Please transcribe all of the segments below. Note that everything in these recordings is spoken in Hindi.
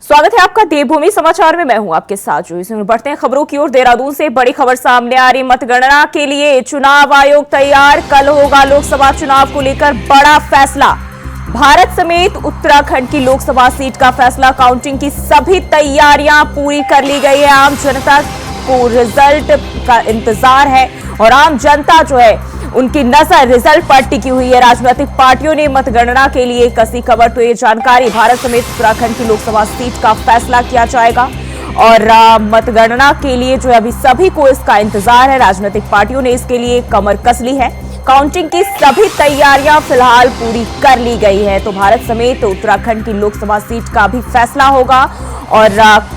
स्वागत है आपका देवभूमि समाचार में। मैं हूं आपके साथ जो इसमें बढ़ते हैं खबरों की ओर। देहरादून से बड़ी खबर सामने आ रही। मतगणना के लिए चुनाव आयोग तैयार। कल होगा लोकसभा चुनाव को लेकर बड़ा फैसला। भारत समेत उत्तराखंड की लोकसभा सीट का फैसला। काउंटिंग की सभी तैयारियां पूरी कर ली गई है। आम जनता को रिजल्ट का इंतजार है और आम जनता जो है उनकी नजर रिजल्ट पर टिकी हुई है। राजनीतिक पार्टियों ने मतगणना के लिए कसी कमर। तो ये जानकारी, भारत समेत उत्तराखंड की लोकसभा सीट का फैसला किया जाएगा और मतगणना के लिए जो है अभी सभी को इसका इंतजार है। राजनीतिक पार्टियों ने इसके लिए कमर कस ली है। काउंटिंग की सभी तैयारियां फिलहाल पूरी कर ली गई है। तो भारत समेत उत्तराखंड की लोकसभा सीट का भी फैसला होगा और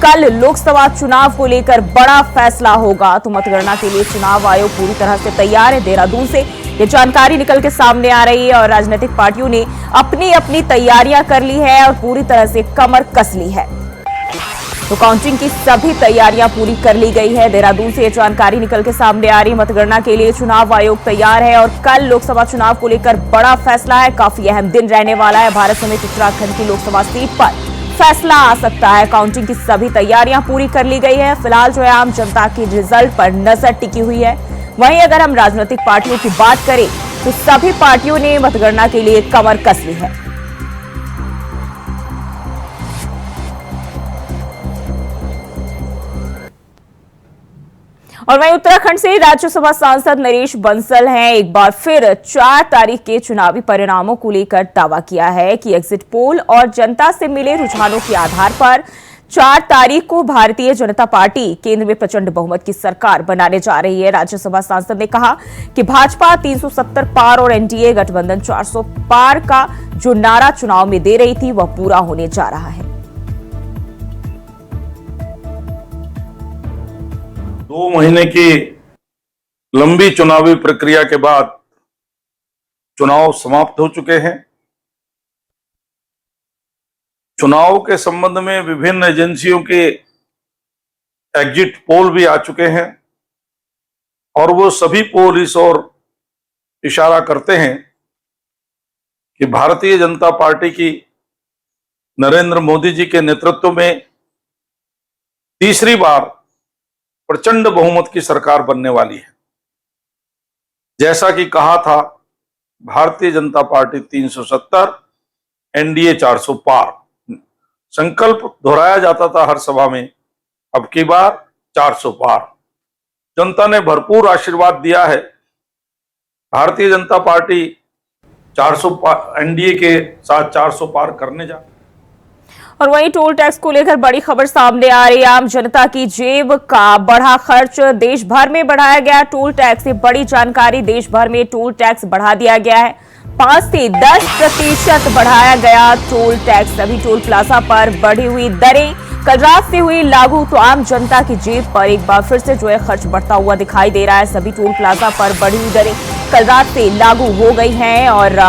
कल लोकसभा चुनाव को लेकर बड़ा फैसला होगा। तो मतगणना के लिए चुनाव आयोग पूरी तरह से तैयार है। देहरादून से ये जानकारी निकल के सामने आ रही है और राजनीतिक पार्टियों ने अपनी अपनी तैयारियां कर ली है और पूरी तरह से कमर कस ली है। तो काउंटिंग की सभी तैयारियां पूरी कर ली गई है। देहरादून से ये जानकारी निकल के सामने आ रही है। मतगणना के लिए चुनाव आयोग तैयार है और कल लोकसभा चुनाव को लेकर बड़ा फैसला है। काफी अहम दिन रहने वाला है। भारत समेत उत्तराखंड की लोकसभा सीट पर फैसला आ सकता है। काउंटिंग की सभी तैयारियां पूरी कर ली गई है। फिलहाल जो है आम जनता की रिजल्ट पर नजर टिकी हुई है। वहीं अगर हम राजनीतिक पार्टियों की बात करें तो सभी पार्टियों ने मतगणना के लिए कमर कस ली है। और वहीं उत्तराखंड से राज्यसभा सांसद नरेश बंसल हैं। एक बार फिर 4 तारीख के चुनावी परिणामों को लेकर दावा किया है कि एग्जिट पोल और जनता से मिले रुझानों के आधार पर 4 तारीख को भारतीय जनता पार्टी केंद्र में प्रचंड बहुमत की सरकार बनाने जा रही है। राज्यसभा सांसद ने कहा कि भाजपा 370 पार और एनडीए गठबंधन 400 पार का जो नारा चुनाव में दे रही थी वह पूरा होने जा रहा है। 2 महीने की लंबी चुनावी प्रक्रिया के बाद चुनाव समाप्त हो चुके हैं। चुनाव के संबंध में विभिन्न एजेंसियों के एग्जिट पोल भी आ चुके हैं और वो सभी पोल इस ओर इशारा करते हैं कि भारतीय जनता पार्टी की नरेंद्र मोदी जी के नेतृत्व में तीसरी बार प्रचंड बहुमत की सरकार बनने वाली है। जैसा कि कहा था, भारतीय जनता पार्टी 370, एनडीए 400 पार। संकल्प दोहराया जाता था हर सभा में, अब की बार 400 पार। जनता ने भरपूर आशीर्वाद दिया है। भारतीय जनता पार्टी 400 पार, एनडीए के साथ 400 पार करने जा। और वहीं टोल टैक्स को लेकर बड़ी खबर सामने आ रही है। आम जनता की जेब का बढ़ा खर्च, देश भर में बढ़ाया गया टोल टैक्स। से बड़ी जानकारी, देश भर में टोल टैक्स बढ़ा दिया गया है। 5 से 10% बढ़ाया गया टोल टैक्स। सभी टोल प्लाजा पर बढ़ी हुई दरें कल रात से हुई लागू। तो आम जनता की जेब पर एक बार फिर से जो है खर्च बढ़ता हुआ दिखाई दे रहा है। सभी टोल प्लाजा पर बढ़ी हुई दरें कल रात से लागू हो गई हैं और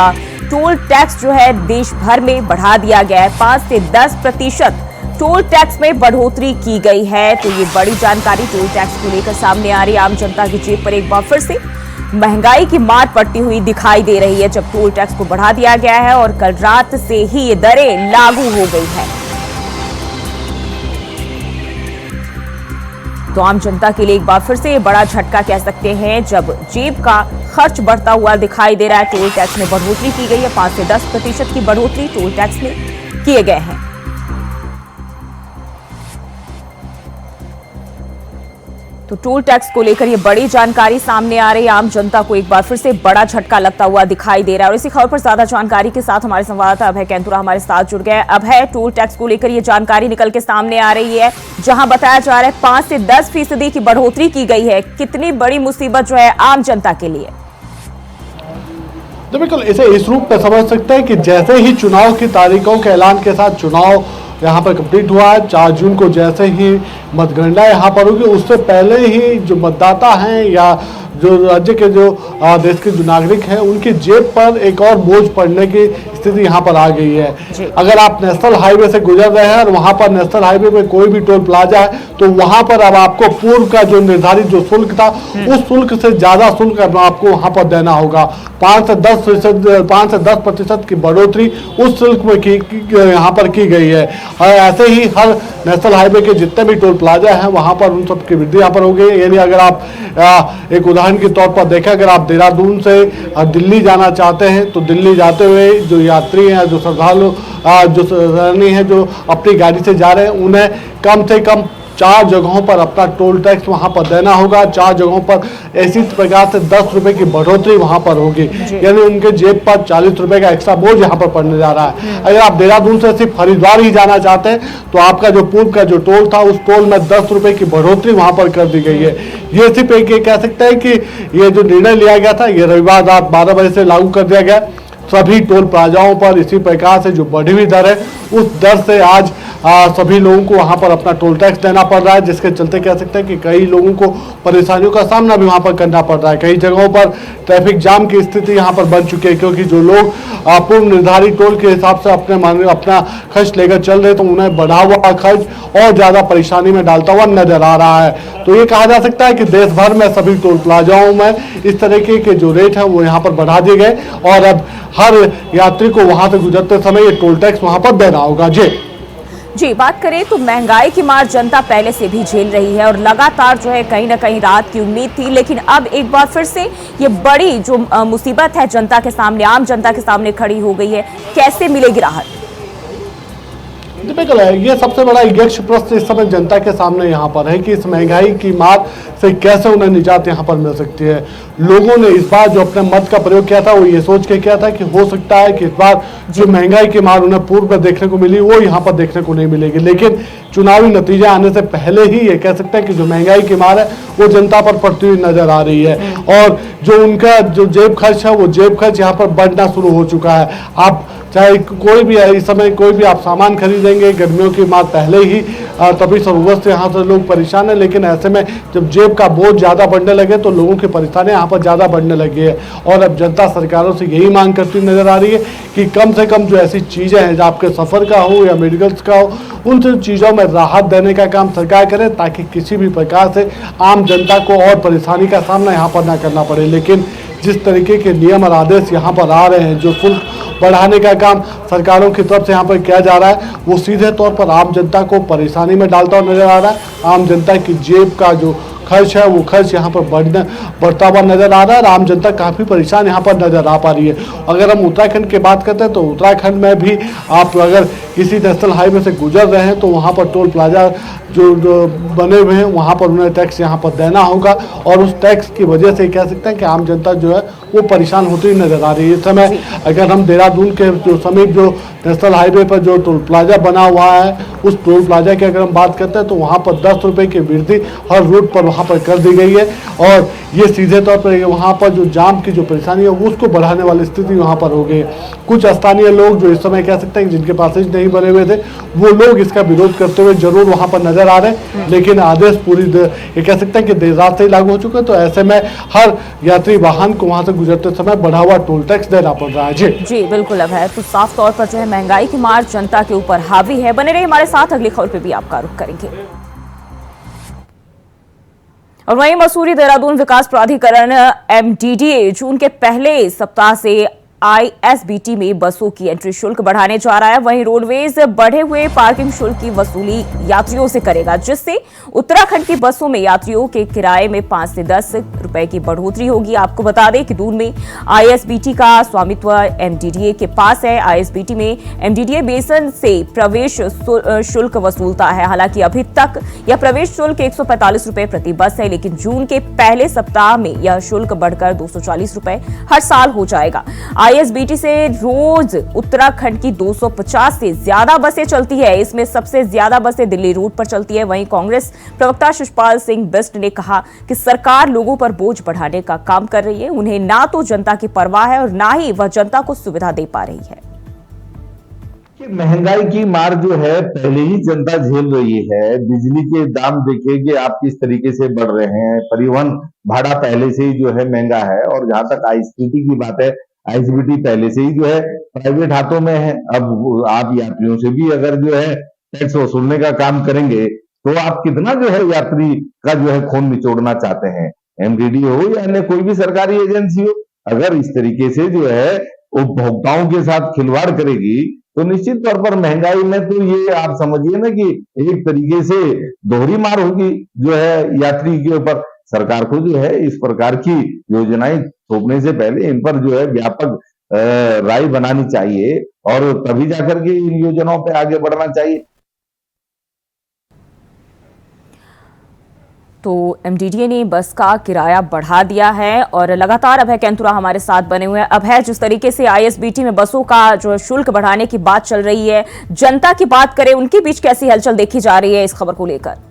टोल टैक्स जो है देश भर में बढ़ा दिया गया है। 5 से 10% टोल टैक्स में बढ़ोतरी की गई है। तो ये बड़ी जानकारी टोल टैक्स को लेकर सामने आ रही है। आम जनता की जेब पर एक बार फिर से महंगाई की मार पड़ती हुई दिखाई दे रही है जब टोल टैक्स को बढ़ा दिया गया है और कल रात से ही ये दरें लागू हो गई है। तो आम जनता के लिए एक बार फिर से बड़ा झटका कह सकते हैं जब जेब का खर्च बढ़ता हुआ दिखाई दे रहा है। टोल टैक्स में बढ़ोतरी की गई है। 5 से 10% की बढ़ोतरी टोल टैक्स में किए गए हैं। तो टोल टैक्स को लेकर ये बड़ी जानकारी सामने आ रही है। आम जनता को एक बार फिर से बड़ा झटका लगता हुआ दिखाई दे रहा है। और इसी खबर पर ज्यादा जानकारी के साथ हमारे संवाददाता अभय कैंतुरा हमारे साथ जुड़ गए। अभय, टोल टैक्स को लेकर ये जानकारी निकल के सामने आ रही है जहां बताया जा रहा है 5 से 10% की बढ़ोतरी की गई है। कितनी बड़ी मुसीबत जो है आम जनता के लिए? तो बिल्कुल इसे इस रूप में समझ सकते हैं कि जैसे ही चुनाव की तारीखों के ऐलान के साथ चुनाव यहाँ पर कंप्लीट हुआ है, 4 जून को जैसे ही मतगणना यहाँ पर होगी, उससे पहले ही जो मतदाता हैं या जो राज्य के जो देश के जो नागरिक हैं उनकी जेब पर एक और बोझ पड़ने की स्थिति यहाँ पर आ गई है। जी। अगर आप नेशनल हाईवे से गुजर रहे हैं और वहां पर नेशनल हाईवे पे कोई भी टोल प्लाजा है तो वहां पर अब आपको पूर्व का जो निर्धारित जो शुल्क था उस शुल्क से ज्यादा शुल्क आपको वहां पर देना होगा। 5 से 10% की बढ़ोतरी उस शुल्क में यहाँ पर की गई है। और ऐसे ही हर नेशनल हाईवे के जितने भी टोल प्लाजा हैं वहां पर उन सब की वृद्धि यहाँ पर हो गई है। यानी अगर आप एक उदाहरण के तौर पर देखें, अगर आप देहरादून से दिल्ली जाना चाहते हैं तो दिल्ली जाते हुए जो यात्री हैं, जो श्रद्धालु जो सैलानी हैं जो अपनी गाड़ी से जा रहे हैं, उन्हें कम से कम 4 जगहों पर अपना टोल टैक्स वहां पर देना होगा। 4 जगहों पर इसी प्रकार से 10 रुपए की बढ़ोतरी वहां पर होगी। यानी उनके जेब पर 40 रुपए का एक्स्ट्रा बोझ यहां पर पड़ने जा रहा है। अगर आप देहरादून से सिर्फ हरिद्वार ही जाना चाहते हैं तो आपका जो पूर्व का जो टोल था उस टोल में 10 रुपए की बढ़ोतरी वहां पर कर दी गई है। ये सिर्फ एक कह सकते हैं कि ये जो निर्णय लिया गया था ये रविवार रात 12 बजे से लागू कर दिया गया। सभी टोल प्लाजाओं पर इसी प्रकार से जो बढ़ी हुई दर है उस दर से आज सभी लोगों को वहां पर अपना टोल टैक्स देना पड़ रहा है, जिसके चलते कह सकते हैं कि कई लोगों को परेशानियों का सामना भी वहां पर करना पड़ रहा है। कई जगहों पर ट्रैफिक जाम की स्थिति यहां पर बन चुकी है, क्योंकि जो लोग पूर्व निर्धारित टोल के हिसाब से अपना खर्च लेकर चल रहे तो उन्हें बढ़ा हुआ खर्च और ज्यादा परेशानी में डालता हुआ नजर आ रहा है। तो ये कहा जा सकता है कि देश भर में सभी टोल प्लाजाओं में इस तरीके के जो रेट है वो यहाँ पर बढ़ा दिए गए और अब हर यात्री को वहां से गुजरते समय ये टोल टैक्स वहां पर देना होगा। जी, बात करें तो महंगाई की मार जनता पहले से भी झेल रही है और लगातार जो है कहीं ना कहीं राहत की उम्मीद थी, लेकिन अब एक बार फिर से ये बड़ी जो मुसीबत है जनता के सामने, आम जनता के सामने खड़ी हो गई है। कैसे मिलेगी राहत? बिल्कुल है, ये सबसे बड़ा यक्ष प्रश्न इस समय जनता के सामने यहाँ पर है कि इस महंगाई की मार से कैसे उन्हें निजात यहाँ पर मिल सकती है। लोगों ने इस बार जो अपने मत का प्रयोग किया था वो ये सोच के किया था कि हो सकता है कि इस बार जो महंगाई की मार उन्हें पूर्व में देखने को मिली वो यहाँ पर देखने को नहीं मिलेगी, लेकिन चुनावी नतीजे आने से पहले ही ये कह सकते हैं कि जो महंगाई की मार है वो जनता पर पड़ती हुई नजर आ रही है और जो उनका जो जेब खर्च है वो जेब खर्च यहाँ पर बढ़ना शुरू हो चुका है। आप चाहे कोई भी इस समय कोई भी आप सामान खरीदेंगे, गर्मियों की मार पहले ही तभी सर्वस्व यहाँ से लोग परेशान है, लेकिन ऐसे में जब जेब का बोझ ज़्यादा बढ़ने लगे तो लोगों की परेशानी यहाँ पर ज़्यादा बढ़ने लगी है और अब जनता सरकारों से यही मांग करती नजर आ रही है कि कम से कम जो ऐसी चीज़ें हैं जो आपके सफ़र का हो या मेडिकल्स का हो, उन सब चीज़ों में राहत देने का काम सरकार करे ताकि किसी भी प्रकार से आम जनता को और परेशानी का सामना यहाँ पर ना करना पड़े। लेकिन जिस तरीके के नियम और आदेश यहाँ पर आ रहे हैं, जो शुल्क बढ़ाने का काम सरकारों की तरफ से यहाँ पर किया जा रहा है वो सीधे तौर पर आम जनता को परेशानी में डालता हुआ नजर आ रहा है। आम जनता की जेब का जो खर्च है वो खर्च यहाँ पर बढ़ता हुआ नजर आ रहा है और आम जनता काफ़ी परेशान यहाँ पर नजर आ पा रही है। अगर हम उत्तराखंड की बात करते हैं तो उत्तराखंड में भी आप अगर किसी नेशनल हाईवे से गुजर रहे हैं तो वहाँ पर टोल प्लाजा जो बने हुए हैं वहाँ पर उन्हें टैक्स यहाँ पर देना होगा और उस टैक्स की वजह से कह सकते हैं कि आम जनता जो है वो परेशान होती हुई नजर आ रही है। इस समय अगर हम देहरादून के जो समीप जो नेशनल हाईवे पर जो टोल प्लाजा बना हुआ है उस टोल प्लाजा की अगर हम बात करते हैं तो वहाँ पर 10 रुपए की वृद्धि हर रूट पर वहाँ पर कर दी गई है और ये सीधे तौर पर वहाँ पर जो जाम की जो परेशानी है उसको बढ़ाने वाली स्थिति वहाँ पर हो गई है। कुछ स्थानीय लोग जो इस समय कह सकते हैं जिनके पैसेज नहीं बने हुए थे वो लोग इसका विरोध करते हुए जरूर वहाँ पर नजर आ रहे हैं, लेकिन आदेश पूरी ये कह सकते हैं कि देर रात से ही लागू हो चुका है। तो ऐसे में हर यात्री वाहन को वहाँ से गुजरते समय बढ़ा हुआ टोल टैक्स देना पड़ रहा है। जी बिल्कुल। अब है तो साफ तौर पर जो है महंगाई की मार जनता के ऊपर हावी है। बने रहिए हमारे साथ, अगली खबर पे भी आपका रुख करेंगे। और वहीं मसूरी देहरादून विकास प्राधिकरण MDDA जून के पहले सप्ताह से ISBT में बसों की एंट्री शुल्क बढ़ाने जा रहा है। वहीं रोडवेज बढ़े हुए पार्किंग शुल्क की वसूली यात्रियों से करेगा, जिससे उत्तराखंड की बसों में यात्रियों के किराए में 5 से 10 रुपए की बढ़ोतरी होगी। आपको बता दें कि दून में ISBT का स्वामित्व MDDA के पास है। ISBT में MDDA बेसन से प्रवेश शुल्क वसूलता है। हालांकि अभी तक यह प्रवेश शुल्क 145 रुपए प्रति बस है, लेकिन जून के पहले सप्ताह में यह शुल्क बढ़कर 240 रुपए हर साल हो जाएगा। ISBT से रोज उत्तराखंड की 250 से ज्यादा बसें चलती है। इसमें सबसे ज्यादा बसें दिल्ली रूट पर चलती है। वहीं कांग्रेस प्रवक्ता शिषपाल सिंह बिष्ट ने कहा कि सरकार लोगों पर बोझ बढ़ाने का काम कर रही है। उन्हें ना तो जनता की परवाह है और ना ही वह जनता को सुविधा दे पा रही है। महंगाई की मार जो है पहले ही जनता झेल रही है। बिजली के दाम देखिए कि आप किस तरीके से बढ़ रहे हैं, परिवहन भाड़ा पहले से ही जो है महंगा है और जहां तक ISBT की बात है, आईएसबीटी पहले से ही जो है प्राइवेट हाथों में है। अब आप यात्रियों से भी अगर जो है टैक्स वसूलने का काम करेंगे तो आप कितना जो है यात्री का जो है खून निचोड़ना चाहते हैं। एमडीडी हो या अन्य कोई भी सरकारी एजेंसी हो, अगर इस तरीके से जो है उपभोक्ताओं के साथ खिलवाड़ करेगी तो निश्चित तौर पर महंगाई में तो ये आप समझिए ना कि एक तरीके से दोहरी मार होगी जो है यात्री के ऊपर। सरकार को जो है इस प्रकार की योजनाएं थोपने से पहले इन पर जो है व्यापक राय बनानी चाहिए और तभी जाकर के इन योजनाओं पे आगे बढ़ना चाहिए। तो एमडीडीए ने बस का किराया बढ़ा दिया है और लगातार अभय कैंतुरा हमारे साथ बने हुए हैं। अभय, जिस तरीके से आईएसबीटी में बसों का जो शुल्क बढ़ाने की बात चल रही है, जनता की बात करें, उनके बीच कैसी हलचल देखी जा रही है इस खबर को लेकर?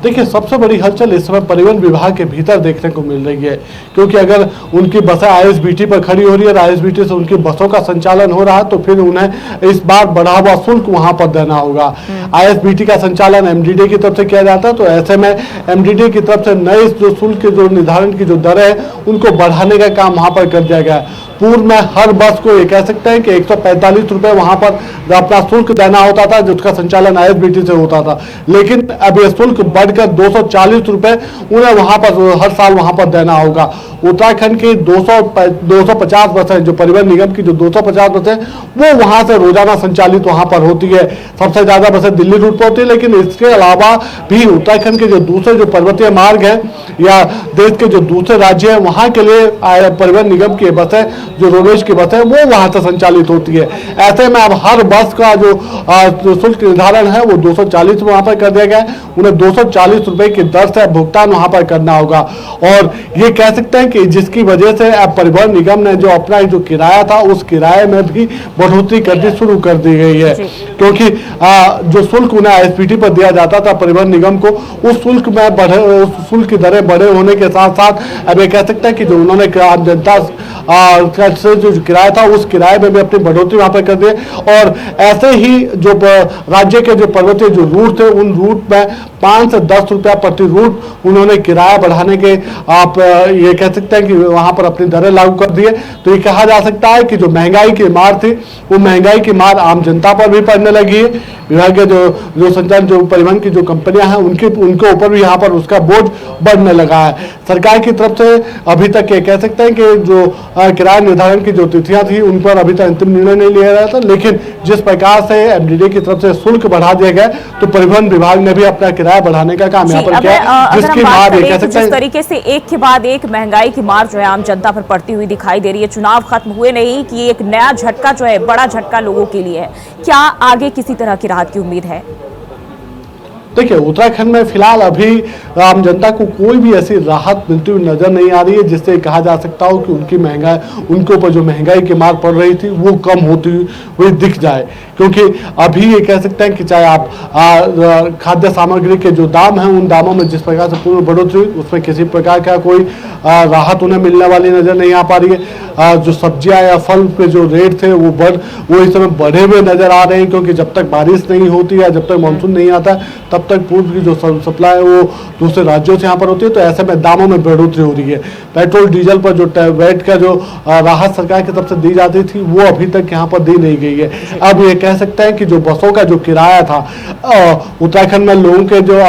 देखिए, सबसे बड़ी हलचल इस समय परिवहन विभाग के भीतर देखने को मिल रही है, क्योंकि अगर उनकी बसें आईएसबीटी पर खड़ी हो रही है और आईएसबीटी से उनकी बसों का संचालन हो रहा है तो फिर उन्हें इस बार बढ़ा हुआ शुल्क वहां पर देना होगा। आईएसबीटी का संचालन एमडीडीए की तरफ से किया जाता है, तो ऐसे में एमडीडीए की तरफ से नए जो शुल्क के जो निर्धारण की जो दर है उनको बढ़ाने का काम वहां पर कर दिया गया है। पूर्व में हर बस को ये कह सकते हैं कि 145 रुपए वहां पर अपना शुल्क देना होता था, जिसका संचालन आईएसबीटी से होता था, लेकिन अब ये शुल्क बढ़कर 240 रुपए उन्हें वहां पर हर साल वहां पर देना होगा। उत्तराखंड की 250 बसें, जो परिवहन निगम की जो 250 बसें, वो वहां से रोजाना संचालित वहां पर होती है। सबसे ज्यादा बसें दिल्ली रूट पर होती है, लेकिन इसके अलावा भी उत्तराखंड के जो दूसरे जो पर्वतीय मार्ग हैं या देश के जो दूसरे राज्य हैं, वहां के लिए परिवहन निगम की बसें, जो रोडवेज की बसें, वो वहां से संचालित होती है। ऐसे में अब हर बस का जो शुल्क निर्धारण है वो 240 वहां पर कर दिया गया है। उन्हें 240 रुपए की दर से भुगतान वहां पर करना होगा और ये कह सकते हैं कि जिसकी वजह से अब परिवहन निगम ने जो अपना जो किराया था उस किराए में भी बढ़ोतरी करनी शुरू कर दी गई है, क्योंकि जो शुल्क उन्हें आईएसबीटी पर दिया जाता था परिवहन निगम को, उस शुल्क की दरें बढ़े होने के साथ साथ अब ये कह सकते हैं कि जो उन्होंने आम जनता से जो किराया था उस किराए में भी अपनी बढ़ोतरी वहां पर कर दी। और ऐसे ही जो राज्य के जो पर्वतीय जो रूट थे उन रूट में 5 से 10 रुपया प्रति रूट उन्होंने किराया बढ़ाने के आप ये कह सकते हैं कि वहां पर अपनी दरें लागू कर दी है। तो ये कहा जा सकता है कि जो महंगाई की मार थी वो महंगाई की मार आम जनता पर भी पड़ने लगी है। विभाग के जो संचालन जो परिवहन की जो कंपनियां हैं उनके ऊपर भी यहाँ पर उसका बोझ बढ़ने लगा है। सरकार की तरफ से अभी तक ये कह सकते हैं कि जो किराया निर्धारण की जो तिथियां थी उन पर अभी तक अंतिम निर्णय नहीं लिया गया था, लेकिन जिस प्रकार से एमडीडीए की तरफ से शुल्क बढ़ा दिया गया तो परिवहन विभाग ने भी अपना किराया बढ़ाने का काम यहाँ पर किया, जिसकी मार ये कह सकते हैं जिस तरीके से एक के बाद एक महंगाई की मार जो है आम जनता पर पड़ती हुई दिखाई दे रही है। चुनाव खत्म हुए नहीं कि एक नया झटका जो है, बड़ा झटका लोगों के लिए है। क्या आगे किसी तरह की राहत की उम्मीद है? देखिए, उत्तराखंड में फिलहाल अभी आम जनता को कोई भी ऐसी राहत मिलती हुई नजर नहीं आ रही है जिससे कहा जा सकता हो कि उनके ऊपर जो महंगाई की मार पड़ रही थी वो कम होती हुई दिख जाए। क्योंकि अभी ये कह सकते हैं कि चाहे आप खाद्य सामग्री के जो दाम हैं उन दामों में जिस प्रकार से पूर्ण बढ़ोतरी हुई उसमें किसी प्रकार का कोई राहत उन्हें मिलने वाली नजर नहीं आ पा रही है। जो सब्जियां या फल के जो रेट थे वो इस समय बढ़े हुए नजर आ रहे हैं, क्योंकि जब तक बारिश नहीं होती है, जब तक मानसून नहीं आता तब तक पूर्व की जो सप्लाई है वो दूसरे राज्यों से यहाँ पर होती है, तो ऐसे में दामों में बढ़ोतरी हो रही है। पेट्रोल डीजल पर जो वैट का जो राहत सरकार की तरफ से दी जाती थी वो अभी तक यहाँ पर दी नहीं गई है। अब ये कह सकते हैं कि जो बसों का जो किराया था उत्तराखंड में लोगों के जो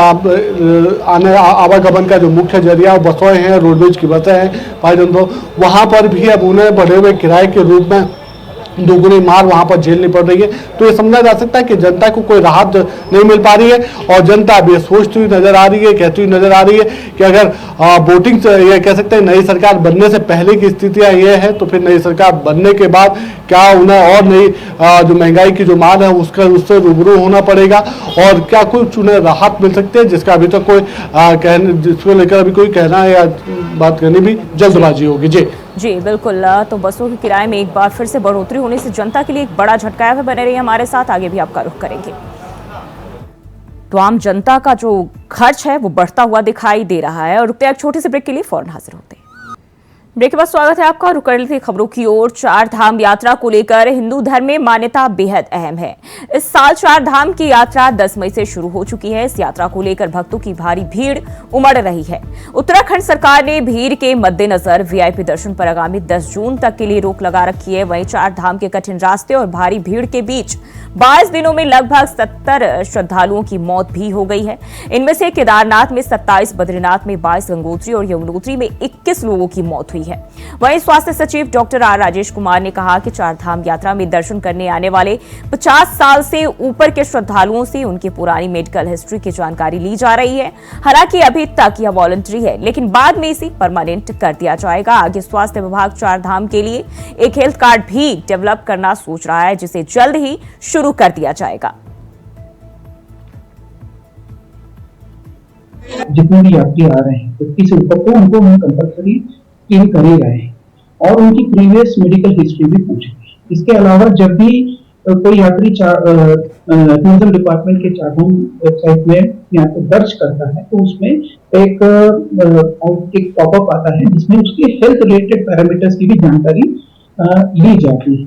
आवागमन का जो मुख्य जरिया बसें हैं, रोडवेज की बसें हैं, वहां पर भी अब उन्हें बढ़े हुए किराए के रूप में दोगुनी मार वहां पर झेलनी पड़ रही है। तो ये समझा जा सकता है कि जनता को कोई राहत नहीं मिल पा रही है और जनता अब ये सोचती हुई नजर आ रही है, कहती हुई नजर आ रही है कि अगर वोटिंग से ये कह सकते हैं नई सरकार बनने से पहले की स्थितियां ये है तो फिर नई सरकार बनने के बाद क्या उन्हें और नई जो महंगाई की जो मार है उससे रूबरू होना पड़ेगा और क्या कुछ उन्हें राहत मिल सकती है, जिसका अभी तक कोई जिसको लेकर अभी कोई कहना या बात करनी भी जल्दबाजी होगी। जी बिल्कुल। तो बसों के किराए में एक बार फिर से बढ़ोतरी होने से जनता के लिए एक बड़ा झटका है। बने रहिए हमारे साथ, आगे भी आपका रुख करेंगे। तो आम जनता का जो खर्च है वो बढ़ता हुआ दिखाई दे रहा है और रुकते एक छोटे से ब्रेक के लिए फौरन हाजिर होते हैं। ब्रेक के बाद स्वागत है आपका। रुक रही थी खबरों की ओर। चार धाम यात्रा को लेकर हिंदू धर्म में मान्यता बेहद अहम है। इस साल चार धाम की यात्रा 10 मई से शुरू हो चुकी है। इस यात्रा को लेकर भक्तों की भारी भीड़ उमड़ रही है। उत्तराखंड सरकार ने भीड़ के मद्देनजर वीआईपी दर्शन पर आगामी 10 जून तक के लिए रोक लगा रखी है। वहीं चार धाम के कठिन रास्ते और भारी भीड़ के बीच 22 दिनों में लगभग 70 श्रद्धालुओं की मौत भी हो गई है। इनमें से केदारनाथ में 27, बद्रीनाथ में 22, गंगोत्री और यमुनोत्री में 21 लोगों की मौत हुई है। वहीं स्वास्थ्य सचिव डॉक्टर आर राजेश कुमार ने कहा कि चार धाम यात्रा में दर्शन करने आने वाले 50 साल से ऊपर के श्रद्धालुओं से उनकी पुरानी मेडिकल हिस्ट्री की जानकारी ली जा रही है। हालांकि अभी तक यह वॉलंटरी है, लेकिन बाद में इसे परमानेंट कर दिया जाएगा। आगे स्वास्थ्य विभाग चार धाम के लिए एक हेल्थ कार्ड भी डेवलप करना सोच रहा है, जिसे जल्द ही शुरू कर दिया जाएगा। जितने भी यात्री आ रहे हैं 50 से ऊपर, तो उनको हम कंपल्सरी स्क्रीन कर ही रहे हैं और उनकी प्रीवियस मेडिकल हिस्ट्री भी पूछेंगे। इसके अलावा जब भी कोई यात्री टूरिज्म डिपार्टमेंट के चारधाम वेबसाइट में यहाँ पे दर्ज करता है तो उसमें एक पॉपअप आता है जिसमें उसकी हेल्थ रिलेटेड पैरामीटर्स की भी जानकारी ली जाती है।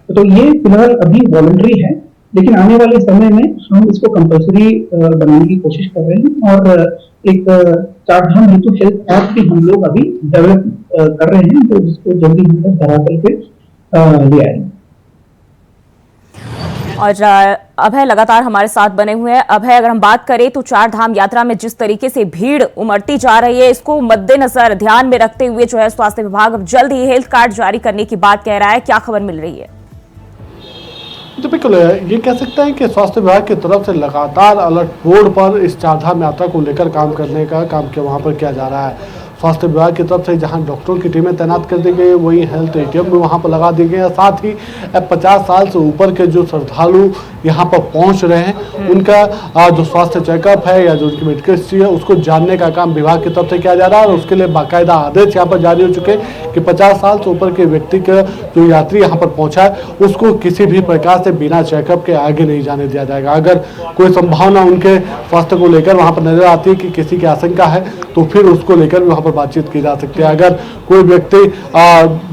तो ये फिलहाल अभी वॉलंटरी है, लेकिन आने वाले समय में हम इसको कंपल्सरी बनाने की कोशिश कर रहे हैं और एक चारधाम हेतु हेल्थ ऐप भी हम लोग अभी डेवलप कर रहे हैं, तो जिसको जल्दी हम लोग धरातल पे ले आएंगे। और अभय लगातार हमारे साथ बने हुए हैं। अभय, अगर हम बात करें तो चार धाम यात्रा में जिस तरीके से भीड़ उमड़ती जा रही है, इसको मद्देनजर ध्यान में रखते हुए जो है स्वास्थ्य विभाग अब जल्द ही हेल्थ कार्ड जारी करने की बात कह रहा है। क्या खबर मिल रही है? तो बिल्कुल ये कह सकते हैं कि स्वास्थ्य विभाग की तरफ से लगातार अलर्ट बोर्ड पर इस चारधाम यात्रा को लेकर काम करने का काम वहाँ पर किया जा रहा है। स्वास्थ्य विभाग की तरफ से जहां डॉक्टरों की टीमें तैनात कर दी गई, वहीं हेल्थ एटीएम भी वहां पर लगा दी गई है। साथ ही 50 साल से ऊपर के जो श्रद्धालु यहां पर पहुंच रहे हैं उनका जो स्वास्थ्य चेकअप है या जो उनकी मेडिकल हिस्ट्री है उसको जानने का काम विभाग की तरफ से किया जा रहा है और उसके लिए बाकायदा आदेश यहाँ पर जारी हो चुके हैं कि 50 साल से ऊपर के व्यक्ति का जो यात्री यहाँ पर पहुंचा है उसको किसी भी प्रकार से बिना चेकअप के आगे नहीं जाने दिया जाएगा। अगर कोई संभावना उनके स्वास्थ्य को लेकर वहाँ पर नजर आती है कि किसी की आशंका है तो फिर उसको लेकर भी वहाँ पर बातचीत की जा सकती है। अगर कोई व्यक्ति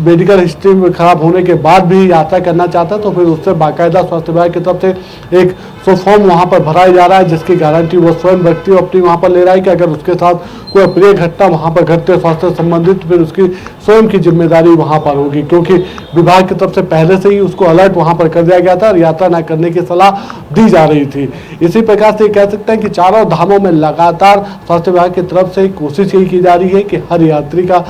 मेडिकल हिस्ट्री में खराब होने के बाद भी यात्रा करना चाहता है तो फिर उससे बाकायदा स्वास्थ्य विभाग की तरफ से एक फॉर्म वहाँ पर भराया जा रहा है, जिसकी गारंटी वो स्वयं व्यक्ति अपनी वहाँ पर ले रहा है कि अगर उसके साथ कोई अप्रिय घटना वहाँ पर घटते स्वास्थ्य संबंधित फिर उसकी स्वयं की जिम्मेदारी वहाँ पर होगी, क्योंकि विभाग की तरफ से पहले से ही उसको अलर्ट वहाँ पर कर दिया गया था और यात्रा न करने की सलाह दी जा रही थी। इसी प्रकार से कह सकते हैं कि चारों धामों में लगातार स्वास्थ्य विभाग की तरफ से कोशिश यही की जा रही है कि हर यात्री का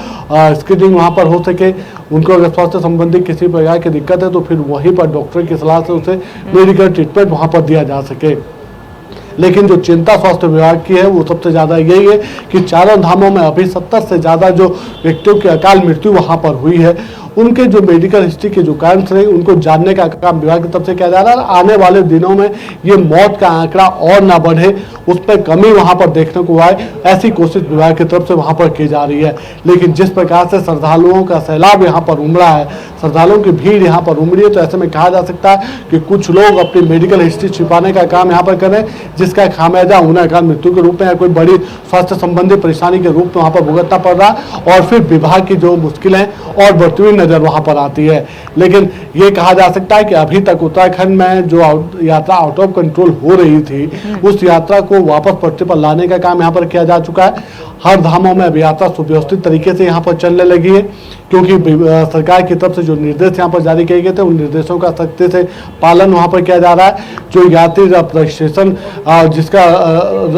स्क्रीनिंग वहाँ पर हो सके। उनको अगर स्वास्थ्य संबंधी किसी प्रकार की दिक्कत है तो फिर वहीं पर डॉक्टर की सलाह से उसे मेडिकल ट्रीटमेंट वहाँ पर दिया जा सके। लेकिन जो चिंता स्वास्थ्य विभाग की है वो सबसे ज़्यादा यही है कि चारों धामों में अभी 70 से ज़्यादा जो व्यक्तियों की अकाल मृत्यु वहाँ पर हुई है, उनके जो मेडिकल हिस्ट्री के जो कारण रहे उनको जानने का काम विभाग की तरफ से किया जा रहा है। आने वाले दिनों में ये मौत का आंकड़ा और ना बढ़े, उस पर कमी वहाँ पर देखने को आए, ऐसी कोशिश विभाग की तरफ से वहाँ पर की जा रही है। लेकिन जिस प्रकार से श्रद्धालुओं का सैलाब यहाँ पर उमड़ा है, श्रद्धालुओं की भीड़ यहाँ पर उमड़ी है, तो ऐसे में कहा जा सकता है कि कुछ लोग अपनी मेडिकल हिस्ट्री छिपाने का काम यहाँ पर करें, जिसका खामियाजा उन्हें अकाल मृत्यु के रूप में या कोई बड़ी स्वास्थ्य संबंधी परेशानी के रूप में वहाँ पर भुगतना पड़ रहा है और फिर विभाग की जो मुश्किलें और बढ़ती हुई नजर वहाँ पर आती है। लेकिन ये कहा जा सकता है कि अभी तक उत्तराखंड में जो यात्रा आउट ऑफ कंट्रोल हो रही थी उस यात्रा को वापस पटरी पर लाने का काम यहाँ पर किया जा चुका है। हर धामों में अब यात्रा सुव्यवस्थित तरीके से यहाँ पर चलने लगी है, क्योंकि सरकार की तरफ से जो निर्देश यहाँ पर जारी किए गए थे उन निर्देशों का सख्ती से पालन वहाँ पर किया जा रहा है। जो यात्री रजिस्ट्रेशन जिसका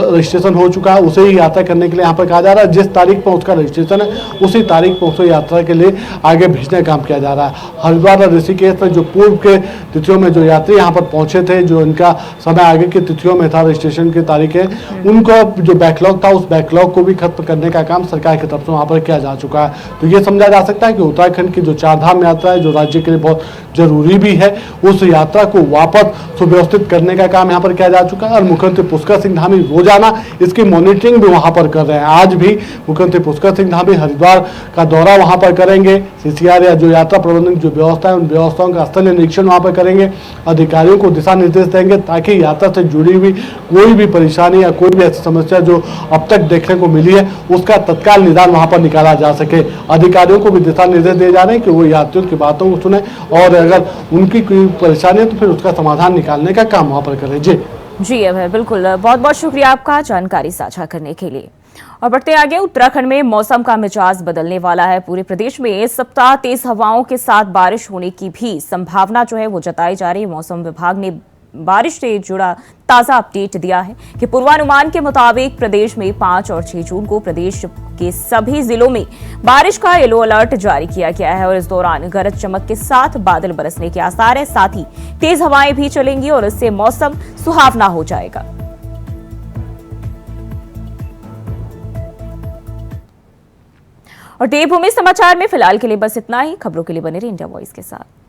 रजिस्ट्रेशन हो चुका है उसे ही यात्रा करने के लिए यहाँ पर कहा जा रहा है। जिस तारीख पर उसका रजिस्ट्रेशन है उसी तारीख पर उसे यात्रा के लिए आगे भेजने का काम किया जा रहा है। हरिद्वार और ऋषिकेश में जो पूर्व के तिथियों में जो यात्री यहाँ पर पहुंचे थे, जो इनका समय आगे की तिथियों में था रजिस्ट्रेशन की तारीखें, उनको जो बैकलॉग था उस बैकलॉग को भी खत्म करने का काम सरकार की तरफ से वहाँ पर किया जा चुका है। तो ये समझा जा सकता है कि उत्तराखंड की जो चारधाम यात्रा है, जो राज्य के लिए बहुत जरूरी भी है, उस यात्रा को वापस सुव्यवस्थित करने का काम यहाँ पर किया जा चुका है। और मुख्यमंत्री पुष्कर सिंह धामी रोजाना इसकी मॉनिटरिंग भी वहाँ पर कर रहे हैं। आज भी मुख्यमंत्री पुष्कर सिंह धामी हरिद्वार का दौरा वहाँ पर करेंगे। सीसीआर या जो यात्रा प्रबंधन जो व्यवस्था है उन व्यवस्थाओं का स्थलीय निरीक्षण वहाँ पर करेंगे, अधिकारियों को दिशा निर्देश देंगे ताकि यात्रा से जुड़ी हुई कोई भी परेशानी या कोई भी ऐसी समस्या जो अब तक देखने को मिली है उसका तत्काल निदान वहां पर निकाला जा सके। अधिकारियों को भी दिशा निर्देश दिए जा रहे हैं कि वो यात्रियों की बातों को सुने और अगर उनकी कोई परेशानी है तो फिर उसका समाधान निकालने का काम वहां पर करें। जी अभय, बिल्कुल, बहुत बहुत शुक्रिया आपका जानकारी साझा करने के लिए। और बढ़ते आगे, उत्तराखंड में मौसम का मिजाज बदलने वाला है। पूरे प्रदेश में इस सप्ताह तेज हवाओं के साथ बारिश होने की भी संभावना जो है वो जताई जा रही है। मौसम विभाग ने बारिश से जुड़ा ताजा अपडेट दिया है कि पूर्वानुमान के मुताबिक प्रदेश में 5 और 6 जून को प्रदेश के सभी जिलों में बारिश का येलो अलर्ट जारी किया गया है और इस दौरान गरज चमक के साथ बादल बरसने के आसार है। साथ ही तेज हवाएं भी चलेंगी और इससे मौसम सुहावना हो जाएगा। और देवभूमि समाचार में फिलहाल के लिए बस इतना ही। खबरों के लिए बने रहिए इंडिया वॉइस के साथ।